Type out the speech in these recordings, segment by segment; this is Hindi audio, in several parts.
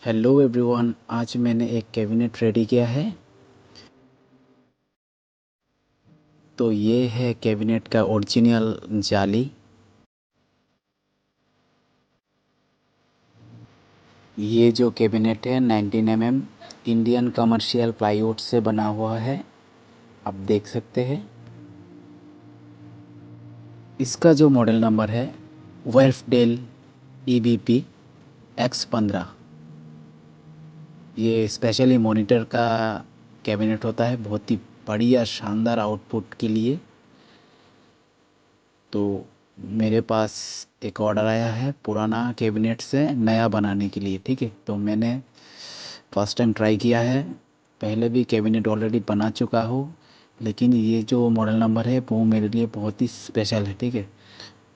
हेलो एवरीवन, आज मैंने एक कैबिनेट रेडी किया है। तो ये है कैबिनेट का ओरिजिनल जाली। ये जो कैबिनेट है 19 इंडियन कमर्शियल प्लाईवुड से बना हुआ है, आप देख सकते हैं। इसका जो मॉडल नंबर है वेल्फडेल EBP X15। ये स्पेशली मॉनिटर का कैबिनेट होता है, बहुत ही बढ़िया शानदार आउटपुट के लिए। तो मेरे पास एक ऑर्डर आया है पुराना कैबिनेट से नया बनाने के लिए, ठीक है। तो मैंने फर्स्ट टाइम ट्राई किया है, पहले भी कैबिनेट ऑलरेडी बना चुका हूँ, लेकिन ये जो मॉडल नंबर है वो मेरे लिए बहुत ही स्पेशल है, ठीक है।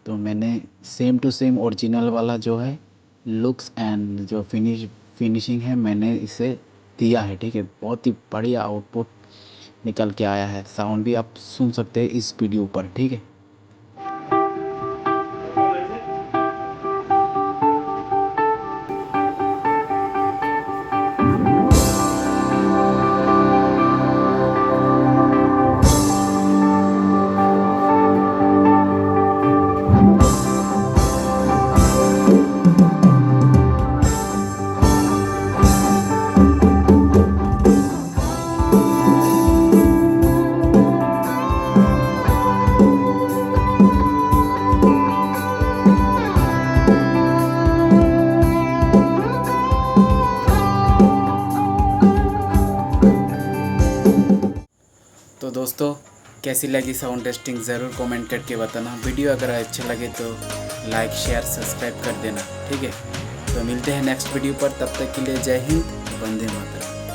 तो मैंने सेम टू सेम ओरिजिनल वाला जो है लुक्स एंड जो फिनिशिंग है मैंने इसे दिया है, ठीक है। बहुत ही बढ़िया आउटपुट निकल के आया है। साउंड भी आप सुन सकते हैं इस वीडियो पर, ठीक है। तो दोस्तों, कैसी लगी साउंड टेस्टिंग ज़रूर कमेंट करके बताना। वीडियो अगर अच्छा लगे तो लाइक शेयर सब्सक्राइब कर देना, ठीक है। तो मिलते हैं नेक्स्ट वीडियो पर, तब तक के लिए जय हिंद, वंदे मातरम।